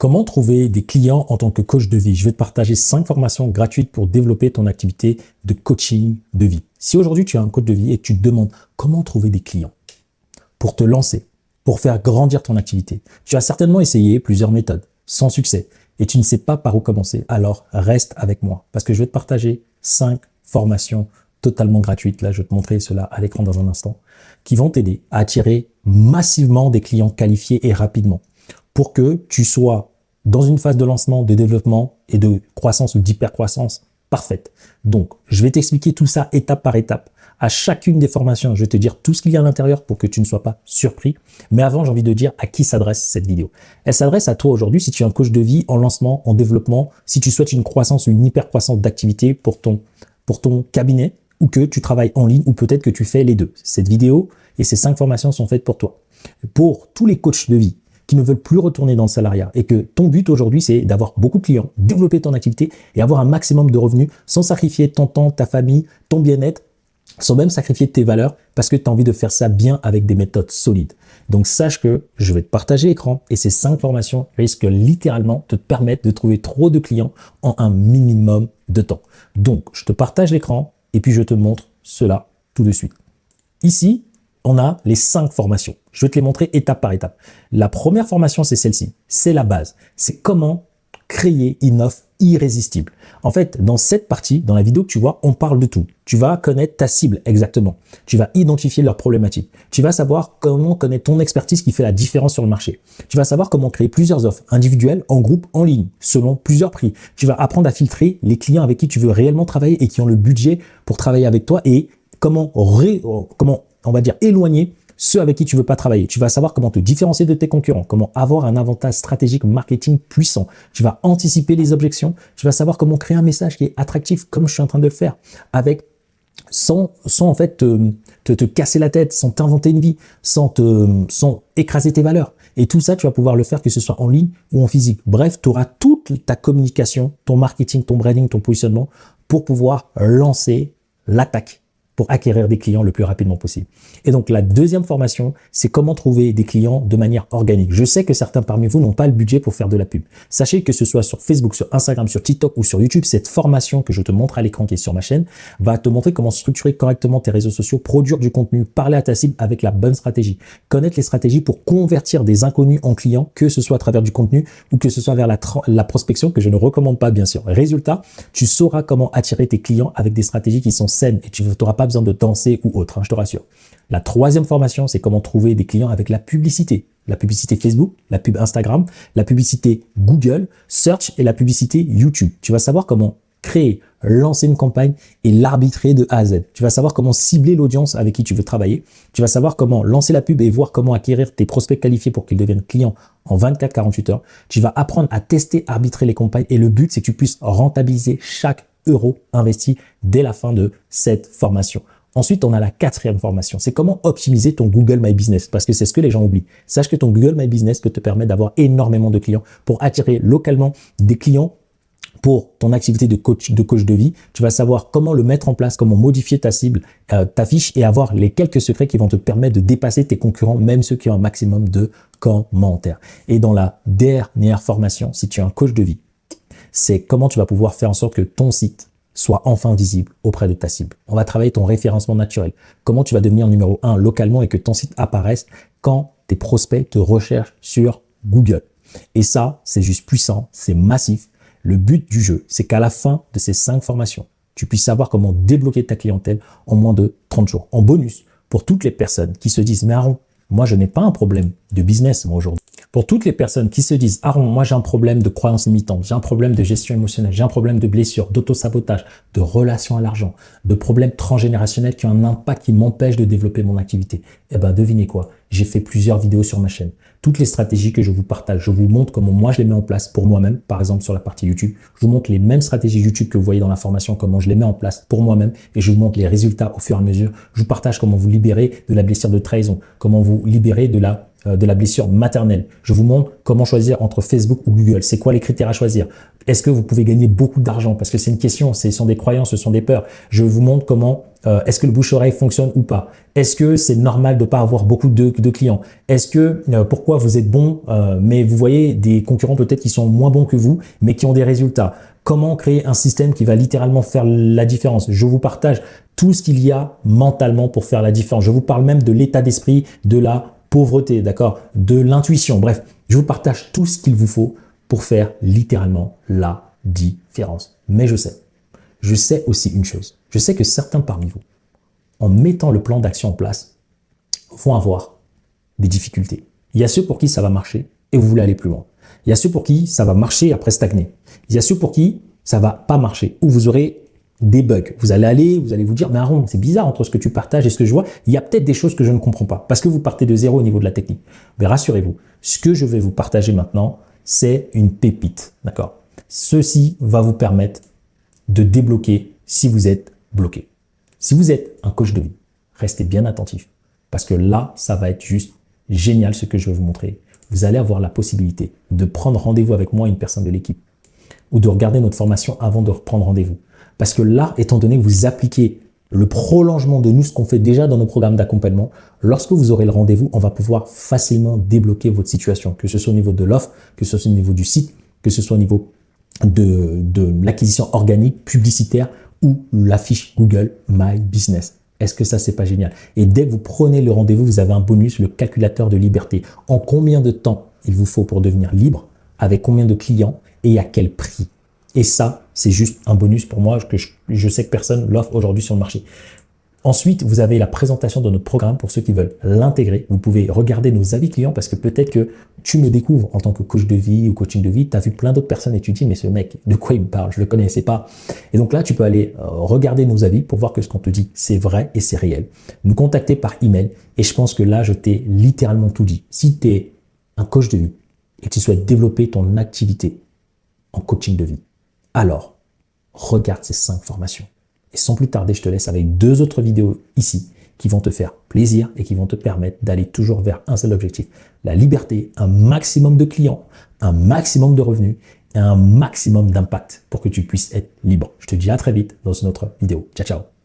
Comment trouver des clients en tant que coach de vie? Je vais te partager 5 formations gratuites pour développer ton activité de coaching de vie. Si aujourd'hui tu es un coach de vie et que tu te demandes comment trouver des clients pour te lancer, pour faire grandir ton activité, tu as certainement essayé plusieurs méthodes sans succès et tu ne sais pas par où commencer, alors reste avec moi parce que je vais te partager 5 formations totalement gratuites. Là, je vais te montrer cela à l'écran dans un instant, qui vont t'aider à attirer massivement des clients qualifiés et rapidement, pour que tu sois dans une phase de lancement, de développement et de croissance ou d'hypercroissance parfaite. Donc, je vais t'expliquer tout ça étape par étape. À chacune des formations, je vais te dire tout ce qu'il y a à l'intérieur pour que tu ne sois pas surpris. Mais avant, j'ai envie de dire à qui s'adresse cette vidéo. Elle s'adresse à toi aujourd'hui si tu es un coach de vie en lancement, en développement, si tu souhaites une croissance ou une hypercroissance d'activité pour ton cabinet, ou que tu travailles en ligne, ou peut-être que tu fais les deux. Cette vidéo et ces 5 formations sont faites pour toi. Pour tous les coachs de vie qui ne veulent plus retourner dans le salariat et que ton but aujourd'hui, c'est d'avoir beaucoup de clients, développer ton activité et avoir un maximum de revenus sans sacrifier ton temps, ta famille, ton bien-être, sans même sacrifier tes valeurs parce que tu as envie de faire ça bien avec des méthodes solides. Donc, sache que je vais te partager l'écran et ces 5 formations risquent littéralement de te permettre de trouver trop de clients en un minimum de temps. Donc, je te partage l'écran et puis je te montre cela tout de suite. Ici, on a les 5 formations. Je vais te les montrer étape par étape. La première formation, c'est celle-ci. C'est la base. C'est comment créer une offre irrésistible. En fait, dans cette partie, dans la vidéo que tu vois, on parle de tout. Tu vas connaître ta cible exactement. Tu vas identifier leurs problématiques. Tu vas savoir comment connaître ton expertise qui fait la différence sur le marché. Tu vas savoir comment créer plusieurs offres individuelles, en groupe, en ligne, selon plusieurs prix. Tu vas apprendre à filtrer les clients avec qui tu veux réellement travailler et qui ont le budget pour travailler avec toi et comment on va dire, éloigner ceux avec qui tu veux pas travailler. Tu vas savoir comment te différencier de tes concurrents, comment avoir un avantage stratégique marketing puissant. Tu vas anticiper les objections. Tu vas savoir comment créer un message qui est attractif, comme je suis en train de le faire, sans en fait te casser la tête, sans t'inventer une vie, sans écraser tes valeurs. Et tout ça, tu vas pouvoir le faire que ce soit en ligne ou en physique. Bref, tu auras toute ta communication, ton marketing, ton branding, ton positionnement pour pouvoir lancer l'attaque, pour acquérir des clients le plus rapidement possible. Et donc, la deuxième formation, c'est comment trouver des clients de manière organique. Je sais que certains parmi vous n'ont pas le budget pour faire de la pub. Sachez que ce soit sur Facebook, sur Instagram, sur TikTok ou sur YouTube, cette formation que je te montre à l'écran qui est sur ma chaîne va te montrer comment structurer correctement tes réseaux sociaux, produire du contenu, parler à ta cible avec la bonne stratégie, connaître les stratégies pour convertir des inconnus en clients, que ce soit à travers du contenu ou que ce soit vers la prospection que je ne recommande pas, bien sûr. Résultat, tu sauras comment attirer tes clients avec des stratégies qui sont saines et tu n'auras pas besoin de danser ou autre, je te rassure. La troisième formation, c'est comment trouver des clients avec la publicité. La publicité Facebook, la pub Instagram, la publicité Google, Search et la publicité YouTube. Tu vas savoir comment créer, lancer une campagne et l'arbitrer de A à Z. Tu vas savoir comment cibler l'audience avec qui tu veux travailler. Tu vas savoir comment lancer la pub et voir comment acquérir tes prospects qualifiés pour qu'ils deviennent clients en 24-48 heures. Tu vas apprendre à tester, arbitrer les campagnes et le but, c'est que tu puisses rentabiliser chaque euro investi dès la fin de cette formation. Ensuite, on a la 4e formation. C'est comment optimiser ton Google My Business parce que c'est ce que les gens oublient. Sache que ton Google My Business peut te permettre d'avoir énormément de clients pour attirer localement des clients pour ton activité de coach de vie. Tu vas savoir comment le mettre en place, comment modifier ta cible, ta fiche et avoir les quelques secrets qui vont te permettre de dépasser tes concurrents, même ceux qui ont un maximum de commentaires. Et dans la dernière formation, si tu es un coach de vie, c'est comment tu vas pouvoir faire en sorte que ton site soit enfin visible auprès de ta cible. On va travailler ton référencement naturel. Comment tu vas devenir numéro 1 localement et que ton site apparaisse quand tes prospects te recherchent sur Google. Et ça, c'est juste puissant, c'est massif. Le but du jeu, c'est qu'à la fin de ces 5 formations, tu puisses savoir comment débloquer ta clientèle en moins de 30 jours. En bonus, pour toutes les personnes qui se disent « Mais Aaron, moi, je n'ai pas un problème de business moi aujourd'hui. » Pour toutes les personnes qui se disent « Aaron, moi j'ai un problème de croyances limitantes, j'ai un problème de gestion émotionnelle, j'ai un problème de blessure, d'auto-sabotage, de relation à l'argent, de problèmes transgénérationnels qui ont un impact qui m'empêche de développer mon activité. » Eh ben, devinez quoi? J'ai fait plusieurs vidéos sur ma chaîne. Toutes les stratégies que je vous partage, je vous montre comment moi je les mets en place pour moi-même, par exemple sur la partie YouTube. Je vous montre les mêmes stratégies YouTube que vous voyez dans la formation, comment je les mets en place pour moi-même et je vous montre les résultats au fur et à mesure. Je vous partage comment vous libérer de la blessure de trahison, comment vous libérer de la de la blessure maternelle. Je vous montre comment choisir entre Facebook ou Google. C'est quoi les critères à choisir? Est-ce que vous pouvez gagner beaucoup d'argent? Parce que c'est une question, ce sont des croyances, ce sont des peurs. Je vous montre comment, est-ce que le bouche-oreille fonctionne ou pas? Est-ce que c'est normal de ne pas avoir beaucoup de clients? Est-ce que, pourquoi vous êtes bon, mais vous voyez des concurrents peut-être qui sont moins bons que vous, mais qui ont des résultats? Comment créer un système qui va littéralement faire la différence? Je vous partage tout ce qu'il y a mentalement pour faire la différence. Je vous parle même de l'état d'esprit, de la pauvreté, d'accord, de l'intuition. Bref, je vous partage tout ce qu'il vous faut pour faire littéralement la différence. Mais je sais aussi une chose. Je sais que certains parmi vous, en mettant le plan d'action en place, vont avoir des difficultés. Il y a ceux pour qui ça va marcher et vous voulez aller plus loin. Il y a ceux pour qui ça va marcher après stagner. Il y a ceux pour qui ça va pas marcher ou vous aurez des bugs. Vous allez vous dire, mais Aaron, c'est bizarre entre ce que tu partages et ce que je vois. Il y a peut-être des choses que je ne comprends pas parce que vous partez de zéro au niveau de la technique. Mais rassurez-vous, ce que je vais vous partager maintenant, c'est une pépite. D'accord? Ceci va vous permettre de débloquer si vous êtes bloqué. Si vous êtes un coach de vie, restez bien attentif parce que là, ça va être juste génial ce que je vais vous montrer. Vous allez avoir la possibilité de prendre rendez-vous avec moi, une personne de l'équipe, ou de regarder notre formation avant de reprendre rendez-vous. Parce que là, étant donné que vous appliquez le prolongement de nous, ce qu'on fait déjà dans nos programmes d'accompagnement, lorsque vous aurez le rendez-vous, on va pouvoir facilement débloquer votre situation, que ce soit au niveau de l'offre, que ce soit au niveau du site, que ce soit au niveau de l'acquisition organique, publicitaire ou l'affiche Google My Business. Est-ce que ça, c'est pas génial? Et dès que vous prenez le rendez-vous, vous avez un bonus, le calculateur de liberté. En combien de temps il vous faut pour devenir libre? Avec combien de clients? Et à quel prix? Et ça, c'est juste un bonus pour moi que je sais que personne l'offre aujourd'hui sur le marché. Ensuite, vous avez la présentation de notre programme pour ceux qui veulent l'intégrer. Vous pouvez regarder nos avis clients parce que peut-être que tu me découvres en tant que coach de vie ou coaching de vie. Tu as vu plein d'autres personnes et tu te dis, mais ce mec, de quoi il me parle? Je le connaissais pas. Et donc là, tu peux aller regarder nos avis pour voir que ce qu'on te dit, c'est vrai et c'est réel. Nous contacter par email. Et je pense que là, je t'ai littéralement tout dit. Si tu es un coach de vie et que tu souhaites développer ton activité en coaching de vie, alors regarde ces 5 formations. Et sans plus tarder, je te laisse avec 2 autres vidéos ici qui vont te faire plaisir et qui vont te permettre d'aller toujours vers un seul objectif. La liberté, un maximum de clients, un maximum de revenus et un maximum d'impact pour que tu puisses être libre. Je te dis à très vite dans une autre vidéo. Ciao, ciao.